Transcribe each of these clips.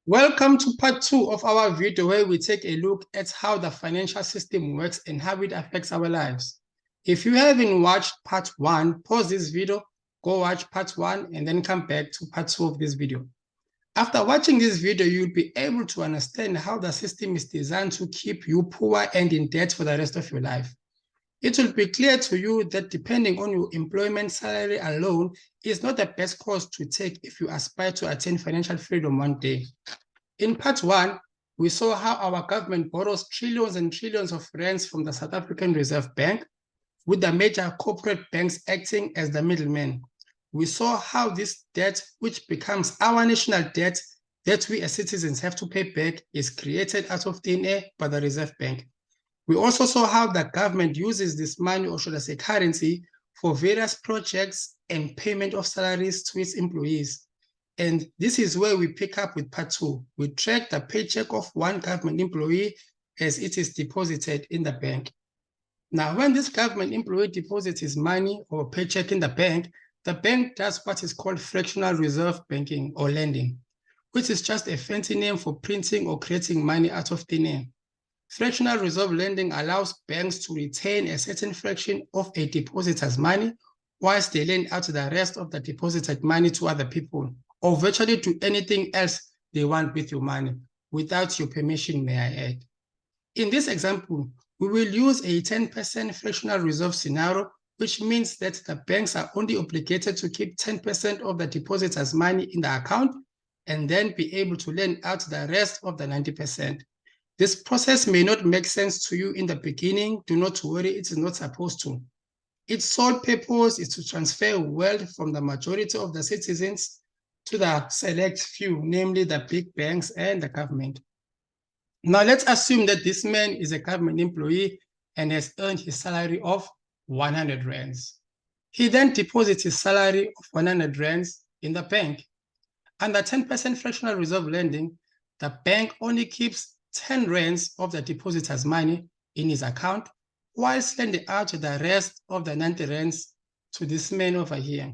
Welcome to part 2 of our video where we take a look at how the financial system works and how it affects our lives. If you haven't watched part 1, pause this video, go watch part 1 and then come back to part 2 of this video. After watching this video, you'll be able to understand how the system is designed to keep you poor and in debt for the rest of your life. It will be clear to you that depending on your employment salary alone is not the best course to take if you aspire to attain financial freedom one day. In part 1, we saw how our government borrows trillions and trillions of rands from the South African Reserve Bank, with the major corporate banks acting as the middlemen. We saw how this debt, which becomes our national debt that we as citizens have to pay back, is created out of thin air by the Reserve Bank. We also saw how the government uses this money, or should I say currency, for various projects and payment of salaries to its employees. And this is where we pick up with part 2. We track the paycheck of one government employee as it is deposited in the bank. Now, when this government employee deposits his money or paycheck in the bank does what is called fractional reserve banking or lending, which is just a fancy name for printing or creating money out of thin air. Fractional reserve lending allows banks to retain a certain fraction of a depositor's money whilst they lend out the rest of the deposited money to other people, or virtually do anything else they want with your money, without your permission, may I add. In this example, we will use a 10% fractional reserve scenario, which means that the banks are only obligated to keep 10% of the depositor's money in the account and then be able to lend out the rest of the 90%. This process may not make sense to you in the beginning. Do not worry, it is not supposed to. Its sole purpose is to transfer wealth from the majority of the citizens to the select few, namely the big banks and the government. Now let's assume that this man is a government employee and has earned his salary of 100 rands. He then deposits his salary of 100 rands in the bank. Under 10% fractional reserve lending, the bank only keeps 10 rands of the depositor's money in his account, whilst lending out the rest of the 90 rands to this man over here.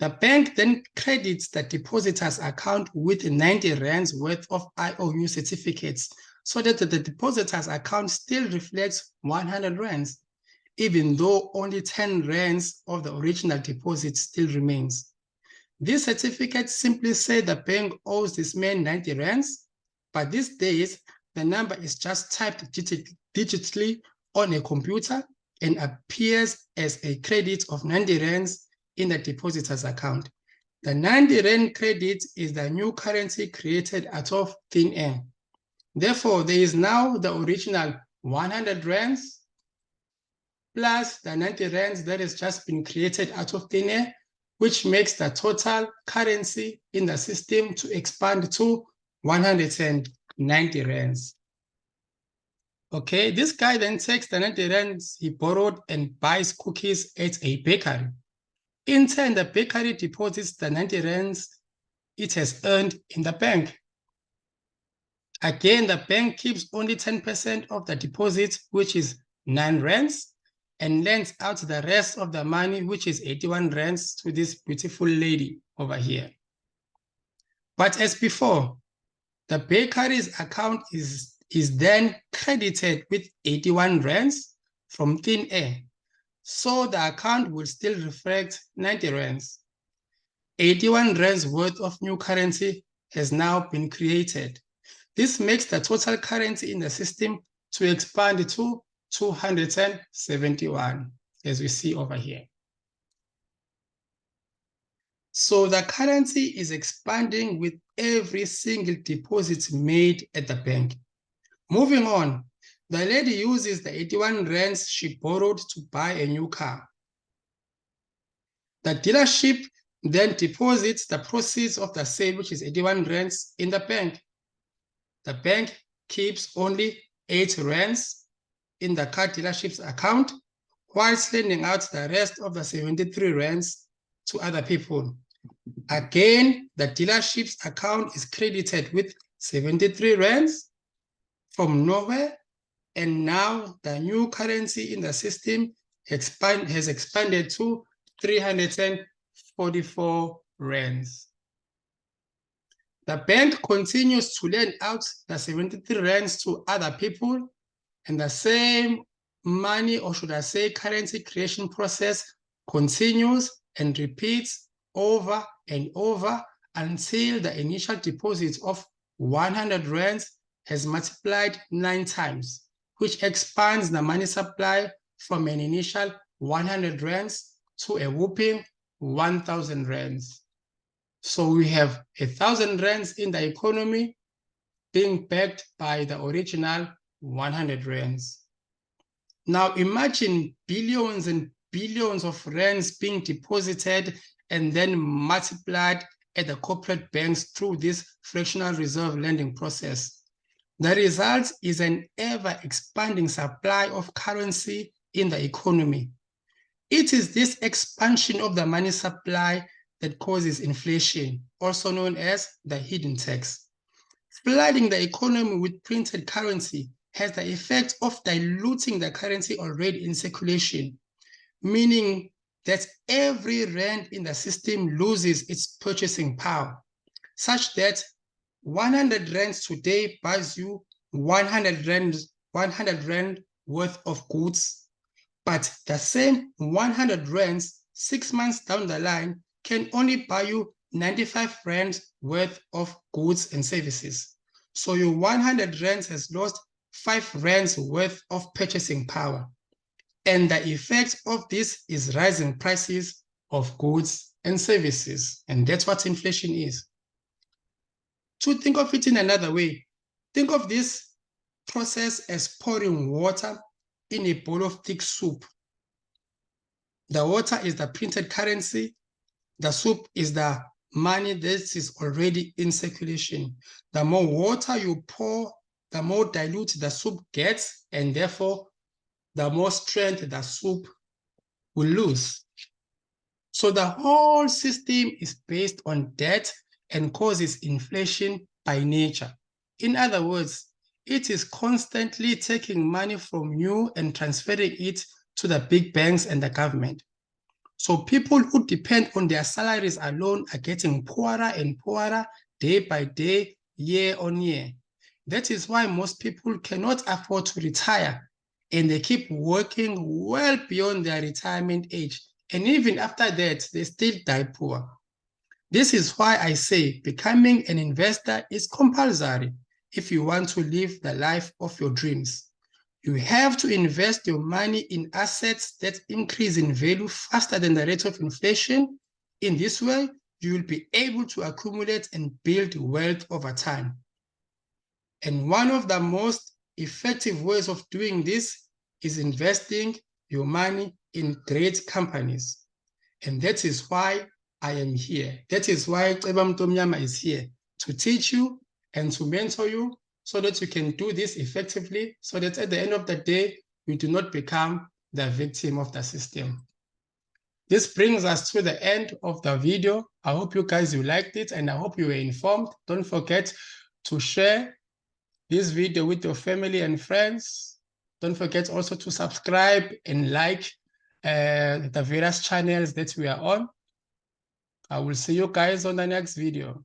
The bank then credits the depositor's account with 90 rands worth of IOU certificates, so that the depositor's account still reflects 100 rands, even though only 10 rands of the original deposit still remains. These certificates simply say the bank owes this man 90 rands, but these days, the number is just typed digitally on a computer and appears as a credit of 90 rands in the depositor's account. The 90 rand credit is the new currency created out of thin air. Therefore, there is now the original 100 rands plus the 90 rands that has just been created out of thin air, which makes the total currency in the system to expand to 190 rands. Okay, this guy then takes the 90 rands he borrowed and buys cookies at a bakery. In turn, the bakery deposits the 90 rands it has earned in the bank. Again, the bank keeps only 10% of the deposit, which is 9 rands, and lends out the rest of the money, which is 81 rands, to this beautiful lady over here. But as before, the bakery's account is then credited with 81 rands from thin air. So the account will still reflect 90 rands. 81 rands worth of new currency has now been created. This makes the total currency in the system to expand to 271, as we see over here. So the currency is expanding with every single deposit made at the bank. Moving on, the lady uses the 81 rands she borrowed to buy a new car. The dealership then deposits the proceeds of the sale, which is 81 rands, in the bank. The bank keeps only 8 rands in the car dealership's account, whilst lending out the rest of the 73 rands to other people. Again, the dealership's account is credited with 73 rands from nowhere, and now the new currency in the system has expanded to 344 rands. The bank continues to lend out the 73 rands to other people, and the same money, or should I say currency creation process, continues and repeats over and over until the initial deposit of 100 rands has multiplied 9 times, which expands the money supply from an initial 100 rands to a whopping 1,000 rands. So we have 1,000 rands in the economy being backed by the original 100 rands. Now imagine billions and billions of rands being deposited and then multiplied at the corporate banks through this fractional reserve lending process. The result is an ever-expanding supply of currency in the economy. It is this expansion of the money supply that causes inflation, also known as the hidden tax. Flooding the economy with printed currency has the effect of diluting the currency already in circulation, meaning that every rand in the system loses its purchasing power, such that 100 rands today buys you 100 rand worth of goods, but the same 100 rands 6 months down the line can only buy you 95 rands worth of goods and services. So your 100 rands has lost 5 rands worth of purchasing power. And the effect of this is rising prices of goods and services. And that's what inflation is. To think of it in another way, think of this process as pouring water in a bowl of thick soup. The water is the printed currency. The soup is the money that is already in circulation. The more water you pour, the more dilute the soup gets, and therefore the more strength the soup will lose. So the whole system is based on debt and causes inflation by nature. In other words, it is constantly taking money from you and transferring it to the big banks and the government. So people who depend on their salaries alone are getting poorer and poorer day by day, year on year. That is why most people cannot afford to retire, and they keep working well beyond their retirement age. And even after that, they still die poor. This is why I say becoming an investor is compulsory if you want to live the life of your dreams. You have to invest your money in assets that increase in value faster than the rate of inflation. In this way, you will be able to accumulate and build wealth over time. And one of the most effective ways of doing this is investing your money in great companies. And that is why I am here. That is why Mntom'nyama is here, to teach you and to mentor you so that you can do this effectively, so that at the end of the day, you do not become the victim of the system. This brings us to the end of the video. I hope you guys liked it, and I hope you were informed. Don't forget to share this video with your family and friends. Don't forget also to subscribe and like the various channels that we are on. I will see you guys on the next video.